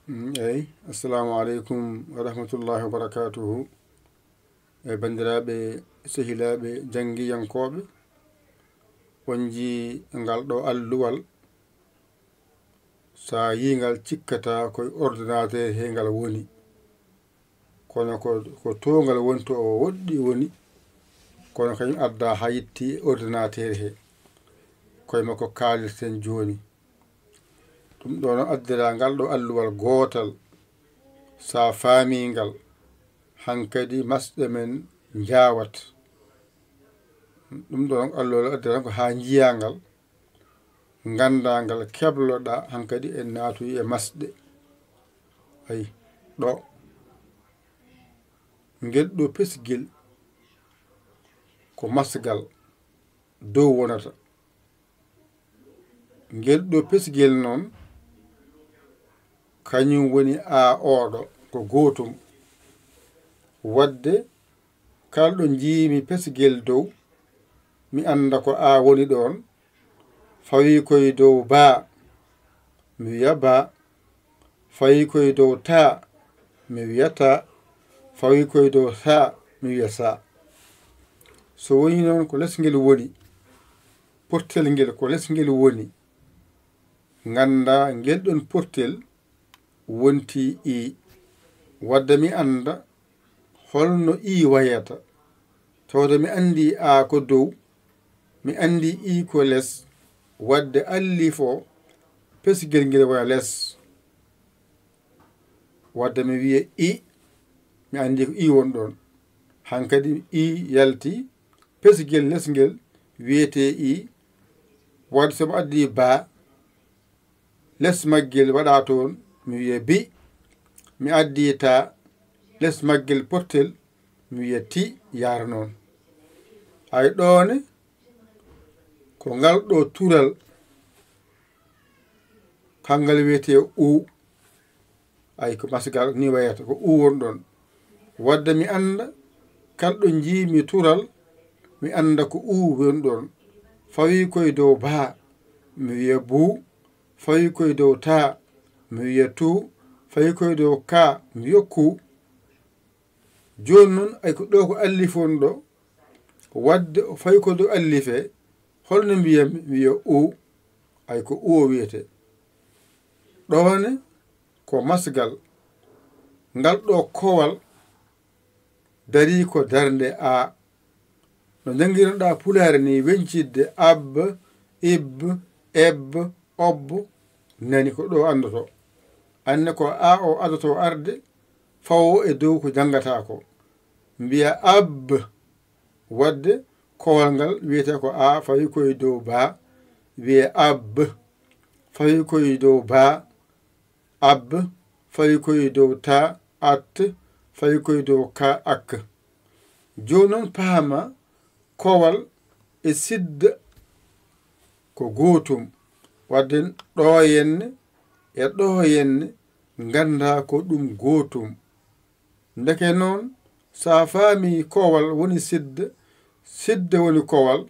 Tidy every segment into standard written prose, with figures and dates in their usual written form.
eyi assalamu aleykum wa rahmatullahi wa barakatuhu e bandiraɓe sehilaɓe jangguiyankoɓe on jii ngal ɗo alluwal sa yingal cikkata koye ordinateur he ngal woni kono ko to ngal woni to o woɗɗi woni kono kañum adda ha yetti ordinateur he koye makko kalirten joni ɗum ɗo no addira ngal ɗo alluwal gotal sa faamingal hankadi masɗe men jawat ɗum ɗo alluwal addira ko ha jiyangal gandangal kebloɗa hankadi en natuyi e masɗe ayi ɗo ngel ɗo pesgel ko masgal dow wonata ngel ɗo pesgel noon kañum woni a oɗo ko gotum wadde kalɗo jiimi pesgel dow mi anda ko a woni ɗon fawi koye dow ba mi wiya ba fawi koye dow ta mi wiya ta fawi koye dow sa mi wiya sa so woni noon ko lesngel woni portel ngel ko lesngel woni ganda ngel ɗon portel wonti i wadde mi anda holno i wayata tawde mi andi a ko dow mi andi i ko les wadde alli fo pesgel ngel wona les wadde mi wiya i mi andi ko i won ɗon hankadi i yalti pesgel lesngel wiyete i wadde somo addi ba les maggel waɗa toon mi wiya bi mi addi ta les maggel portel mi wiya ti yara noon hay ɗone ko ngal ɗo tural kangal wiyete u ay ko masgal ni wayata ko u won ɗon wadde mi anda kalɗo jiimi tural mi anda ko u won ɗon fawi koye dow ba mi wiya bu fawi koye dow ta mi wiya tu fawi koye dow ka mi wiya ku joni noon ay ko ɗo ko allifon ɗo wadde fawi ko dow allife holno mbiyami mi wiya u ay ko u o wiyete ɗone ko masgal ngal ɗo kowal dari ko darde a no jangirnoɗa pulare ni weñcidde ab ib eb ob nani ko ɗo andoto anne ko a o adoto arde fawo e dow ko jangata ko mbiya ab wadde kowal ngal wiyete ko a fawi koye dow ba wiye ab fawi koye dow ba ab fawi koye dow ta at fawi koye dow ka ak joni noon paama kowal e sidda ko gotum wadde ɗo henne e ɗo henne ganda ko ɗum gotum ndeke noon sa faami kowal woni sidda sidda woni kowal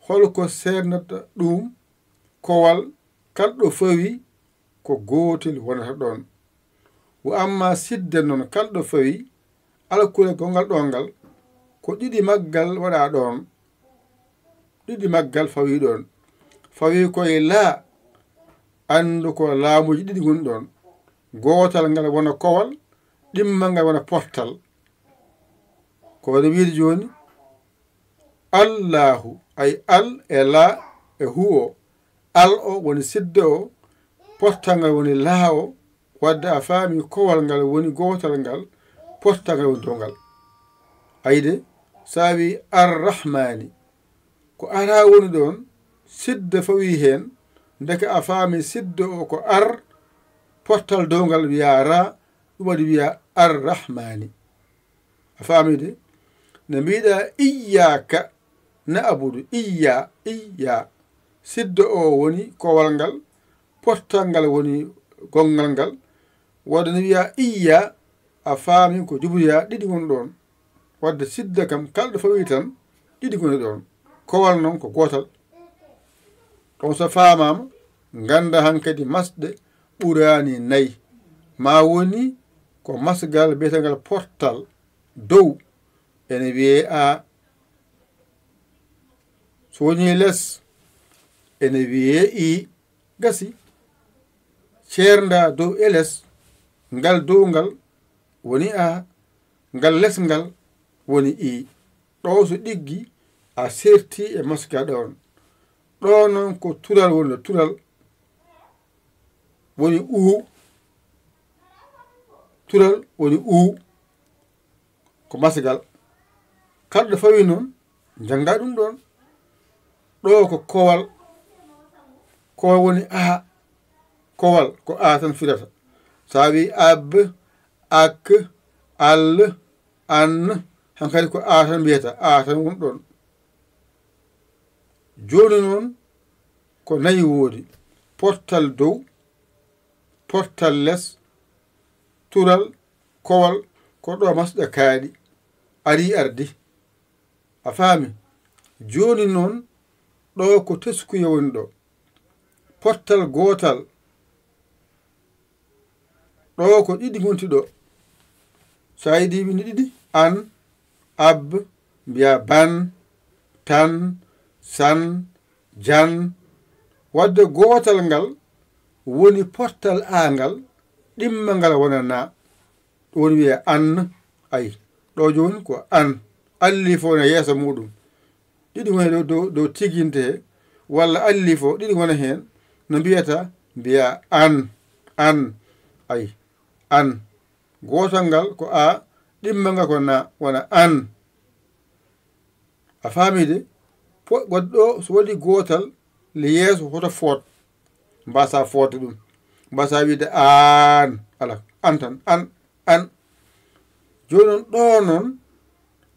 holko sernata ɗum kowal kalɗo fawi ko gotel wonata ɗon wo amma sidda noon kalɗo fawi alkule gongal ɗo ngal ko ɗiɗi maggal waɗa ɗon ɗiɗi maggal fawi ɗon fawi koye laa andu ko laamuji ɗiɗi goni ɗon gotal ngal wona kowal ɗimmal ngal wona portal ko waɗa wiide joni allahu ay al e la e huo al o woni sidda o portal ngal woni laa o wadde a faami kowal ngal woni gotal ngal portal ngal woni dow ngal ayde sa wi arrahmani ko ara woni ɗon sidda fawi hen ndeke a faami sidda o ko ar portal dow ngal wiya ra ɗum waɗi wiya arrahmani a faami de no mbiɗa iyaka na abudu iya sidda o woni kowal ngal portal ngal woni gongal ngal wadde no wiya iya a faami ko jubuya ɗiɗi woni ɗon wadde sidda kam kalɗo fawi tan ɗiɗi goni ɗon kowal noon ko gotal ɗon so famama ganda hankadi masɗe ɓurani nayyi ma woni ko masgal biyetegal portal dow ene wiye a so woni les ene wiye i gasi ceernda dow eles ngal downgal woni a ngal lesngal woni i ɗo so ɗiggi a serti e masgaɗo on ɗo noon ko tural woni tural woni tural woni ko masgal kalɗo fawi noon janga ɗum ɗon ɗo ko kowal woni a kowal ko a tan firata sa wi ab ak al an hankadi ko a tan mbiyata a tan woni ɗon joni noon ko nayi woodi portal dow portal les tural kowal ko ɗo masɗa kaaɗi ari ardi a faami joni noon ɗo ko teskuye woni ɗo portal gotal ɗo ko ɗiɗi gonti ɗo sa yiɗi windi ɗiɗi an ab mbiya ban tan san jan wadde gotal ngal woni portal a ngal ɗimma ngal wona na ɗo woni wiye an ay ɗo joni ko an alli fo ne yeeso muɗum ɗiɗi woni dow tiginte walla alli fo ɗiɗi wona hen no mbiyata mbiya an ay an gotal ngal ko a ɗimma ngal ko na wona an a faamide wadde ɗo so waɗi gotal le yeeso hoto foot mbasa foote ɗum mbasa wiide an ala an tan an joni noon ɗo noon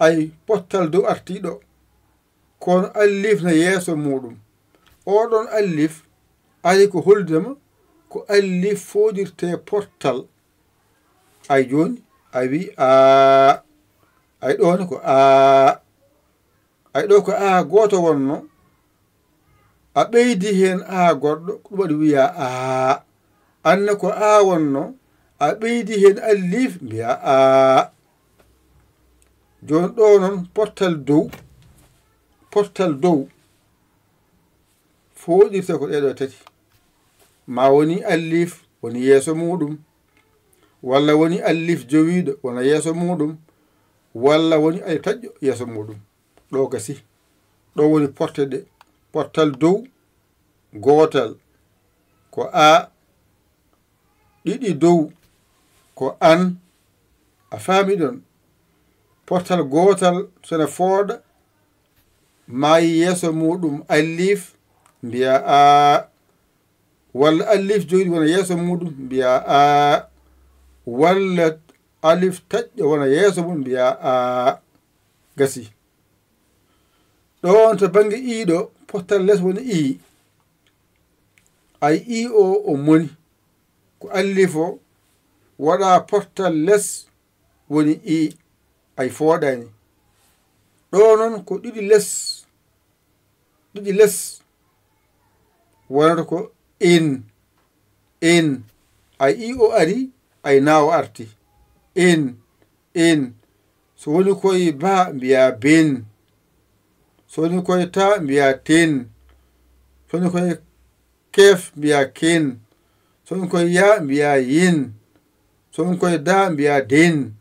ay portal dow artiɗo kono allif ne yeeso muɗum oɗon allif ari ko hollidema ko allif fodirte portal ay joni a wi a ay ɗon ko a ay ɗo ko a goto wonno a ɓeydi hen a goɗɗo ɗum waɗi wiya a anne ko a wonno a ɓeydi hen allif mbiya a joni ɗo noon portal dow foɗirte ko ɗeɗo tati ma woni allif woni yeeso muɗum walla woni allif jowiɗo wona yeeso muɗum walla woni ay taƴƴo yeeso muɗum ɗo gasi ɗo woni porte ɗe portal dow gotal ko a ɗiɗi dow ko an a faami ɗon portal gotal sone fooɗa maayi yeeso muɗum allif mbiya a walla allif joyiɗi wona yeeso muɗum mbiya a walla alif taƴƴo wona yeeso mum mbiya a gasi ɗon to bange iɗo portal les woni i ay i o moni ko allif o waɗa portal les woni i ay fooɗani ɗo noon ko ɗiɗi les wonata ko in ay i o ari ay nawo arti in so woni koye ba mbiya ben so woni koye ta mbiya ten so woni koye kef mbiya ken so woni koye ya mbiya yin so woni koye da mbiya den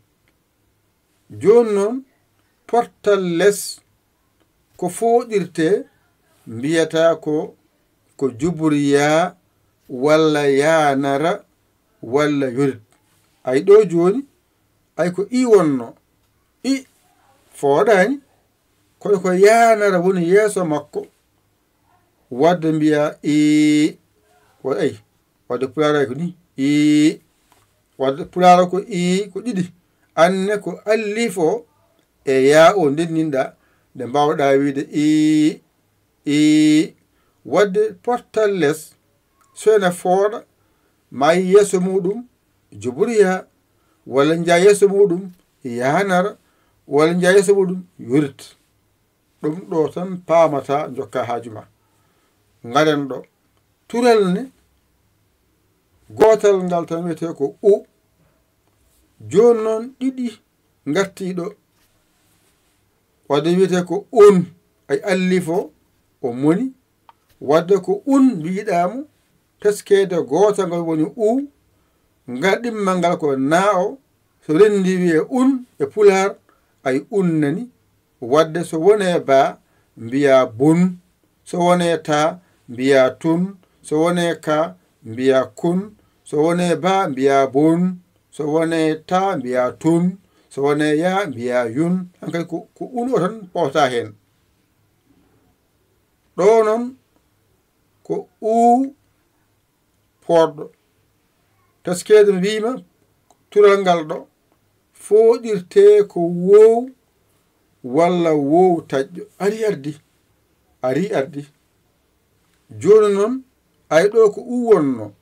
joni noon portal les ko foɗirte mbiyata ko juburiya walla yanara walla yorit ay ɗo joni ay ko i wonno i fooɗani kono ko yanara woni yeeso makko wadde mbiya i ay wadde pulara ko ni i wadde pulara ko i ko ɗiɗi anne ko allif o e ya o ndenninɗa nde mbawɗa wiide i wadde portal les soene fooɗa ma yeeso muɗum juburiya walla jaa yeeso muɗum yanara walla jaa yeeso muɗum yorit ɗum ɗo tan paamata jokka haajuma ngaɗen ɗo tural ne gotal ngal tan wiyete ko joni noon ɗiɗi gartiɗo wadde wiyete ko on ay allifo o moni wadde ko un mbiɗamo teskede gotal ngal woni u ngal ɗimmal ngal ko na o so rendi wiye un e pular ay unnani wadde so wone ba mbiya bun so wone ta mbiya tun so wone ka mbiya kun so wone ba mbiya bun so wone ta mbiya tun so wone ya mbiya yun hankadi ko un o tan ɓawta hen ɗo noon ko u poɗɗo taskede no wima tural ngal ɗo foɗirte ko wow walla wow taƴƴo ari ardi joni noon ay ɗo ko u wonno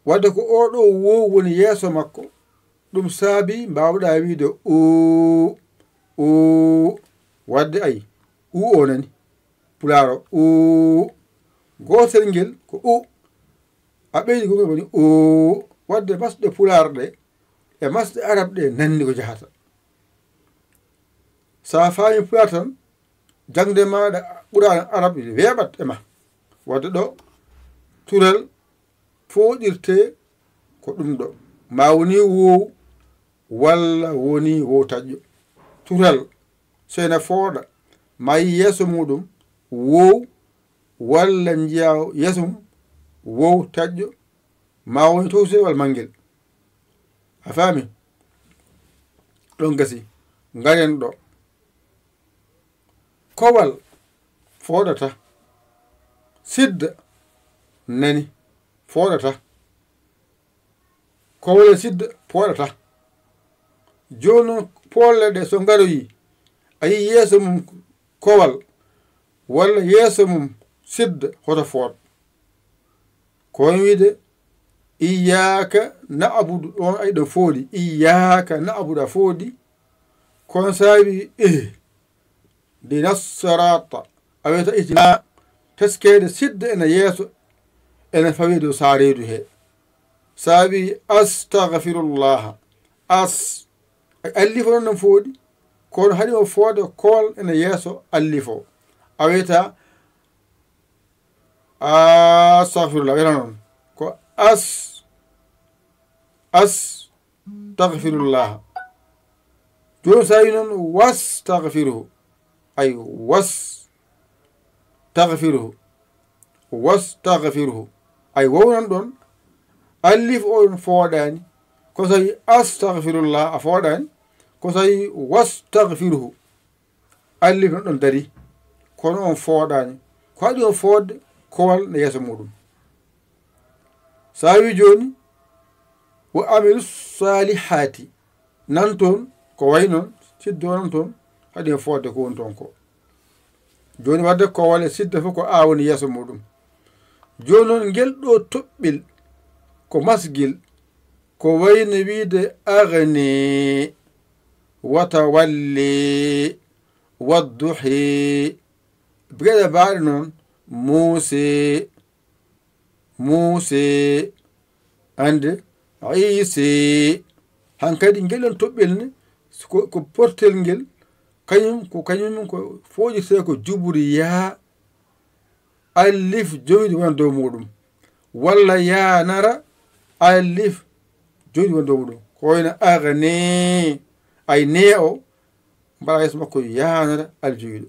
wadde ko oɗo wow woni yeeso makko ɗum saabi mbawɗa wiide o wadde ay u o nani pularo o gotel ngel ko u a ɓeydi ko ngel woni o wadde masɗe pular ɗe e masɗe arab ɗe nandi ko jahata sa faami pular tan jangde maɗa ɓurani arab weeɓat e ma wadde ɗo tural foɗirte ko ɗum ɗo ma woni wow walla woni wow taƴƴo tural sene fooɗa ma yi yeeso muɗum wow walla jiya yeeso mum wow taƴƴo ma woni towse walla manguel a faami ɗon gasi garen ɗo kowal foɗata sidda nani foɗata kowal e sidda foɗata joni noon polle ɗe so garoyi ayi yeeso mum kowal walla yeeso mum sidda hoto fooɗ koon wiide iyaka na'budu ɗon ay ɗo fooɗi iyaka na'budu a fooɗi kono saabi dinasarata a wiyata itina teskede sidda ene yeeso ene fawi dow saaredu he saabi astahfirullaha as allifo noon no fooɗi kono haɗi o fooda kowal ene yeeso allifo a wiyata astahfirullah wiyata noon ko astahfirullah joni sa wi noon wastahfiruhu ay wastahfiruhu ay wownan ɗon allif o ɗon fooɗani ko so wi astahfirullah a fooɗani ko so wi wastahfiruhu allif non ɗon dari kono on fooɗani ko haɗi o foodde kowal ne yeeso muɗum sa wi joni wo amilu salihati nan toon ko way noon siddo nan toon haɗi o foodde ko woni toon ko joni wadde kowal e sidda fof ko a woni yeeso muɗum joni noon ngel ɗo toɓɓil ko masgil ko wayno wiide agni watawalli wadduhi begeɗe mbaɗe noon muuse ande isi hankadi ngel ɗon toɓɓel ne ko portel ngel kañum ko foƴirte ko juburi yaa allif joyɗi wona dow muɗum walla yanara allif joyɗi wona dow muɗum ko wayno agni ay ne o mbaɗa yeeso makko yanara aljoyɗo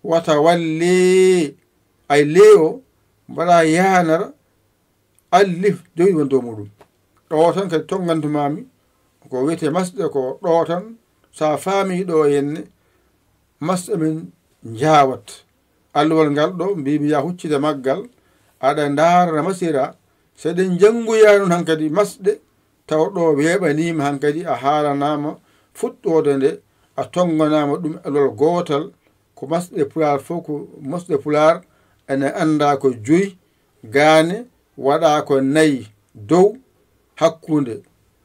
wata walli ay le o mbaɗa yanara allif joyɗi wona dow muɗum ɗo tan kadi tongantumami ko wiyete masɗe ko ɗo tan sa faami ɗo henne masɗe men jawat alluwal ngal ɗo mbimi ya huccide maggal aɗa darana masira seɗen jangoya noon hankadi masɗe taw ɗo weɓanima hankadi a haalanama fuɗɗode nde a tonganama ɗum alluwal gotal ko masɗe pular fof ko masɗe pular ene anda ko joyi gane waɗa ko nayyi dow hakkunde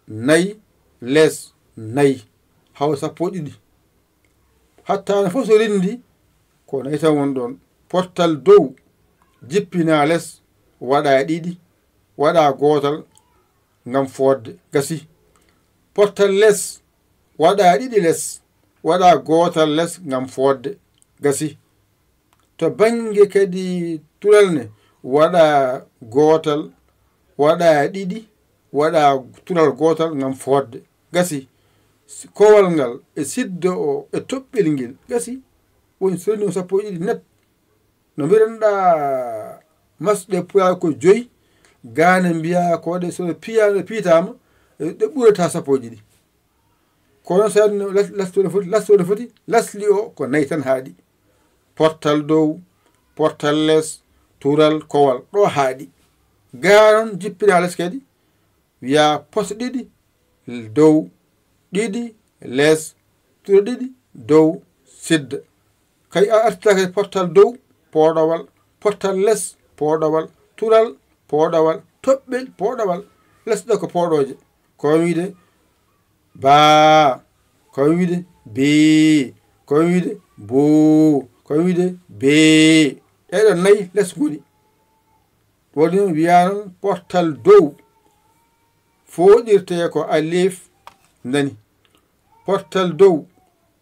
nayyi less nayyi haw sappo ɗiɗi hatta fof so rindi ko nayyi tan won ɗon pottal dow jippina less waɗa ɗiɗi waɗa gotal ngam fodde gasi pottal less waɗa ɗiɗi less waɗa gotal less ngam fodde gasi. To bange kadi tural ne waɗa gotal waɗa ɗiɗi waɗa tural gotal ngam fodde gasi. Kowal ngal e siddo o e toɓɓel ngel gasi woni soni sappo e ɗiɗi net no mbiɗenɗa masɗe puya ko 5 gane mbiya ko waɗe so piitama ɗe ɓurata sappo e ɗiɗi kono sa lastode foti lasli o ko 4 tan haaɗi. Portal dow portal less tural kowal ɗo haaɗi. Garon jippina less kadi wiya poste ɗiɗi dow ɗiɗi less tural ɗiɗi dow sidda. Kay a artita kay portal dow poɗowal portal less poɗowal tural poɗowal toɓɓel poɗowal lesɗo ko poɗoje ko wiide ba ko wiide be ko wiide bo ko wiide be ɗeɗo 4 less goni woni wiya non portal dow foɗirte ko alif nani. Portal dow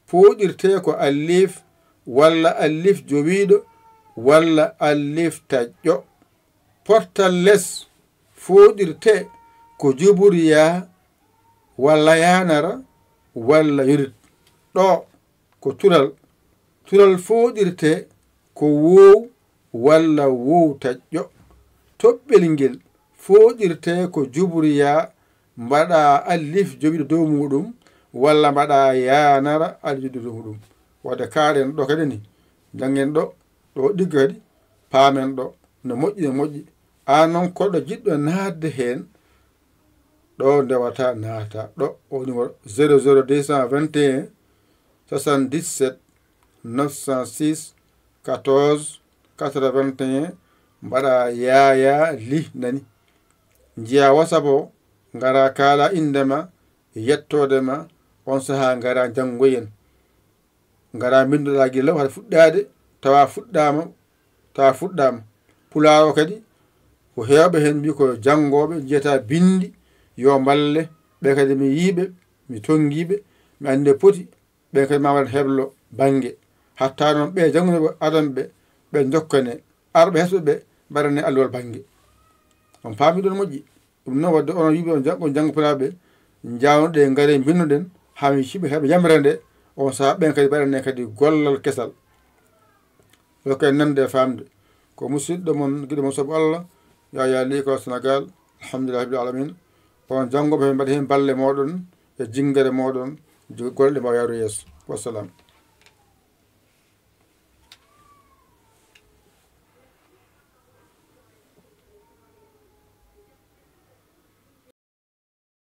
foɗirte ko alif walla alif jowiɗo walla alif taƴƴo. Portal less foɗirte ko juburiya walla yanara walla yurit. ɗo ko tural foɗirte ko wow walla wow taƴƴo. toɓɓel ngel foɗirte ko juburiya mbaɗa alif jowiɗo dow muɗum walla mbaɗa yanara alif jowiɗo dow muɗum. wadde kaɗen ɗo kadi ni jangen ɗo ɗigga kadi paamen ɗo no moƴƴi an noon koɗo jiɗɗo naatde hen ɗo ndewata naata ɗo o numéro 00221 77 906 14 81 mbaɗa yaya li nani jiya WhatsApp o ngara kala indema yettodema on saha ngara janggoyen ngara bindoɗa gila haɗa fuɗɗade tawa fuɗɗama pulaar o kadi ko hewɓe hen mbi ko janggoɓe jiyata bindi yo balle ɓe kadi mi yiɓe mi tonguiɓe mi ande poti ɓe kadi ma waɗan heblo banggue hatta noon ɓe jangunoɓe adanɓe ɓe jokkane arɓe hesɓeɓe mbaɗane alluwal banggue on paami ɗon moƴƴi. ɗum noon wadde onon yiɓe on janggo pulaɓe jawnoɗe gaare binnoɗen hami hiɓe heɓe yamre nde on saaha ɓen kadi mbaɗane kadi gollal kesal ɗo kadi nande famde ko musidɗo mon guiɗo mon saabu Allah Yaya Ly ko Sénégal alhamdulillah rabbil alamin on janggoɓe mbaɗi hen balle moɗon e jingere moɗon golle ɗe mbawa yaaru yeeso wassalam.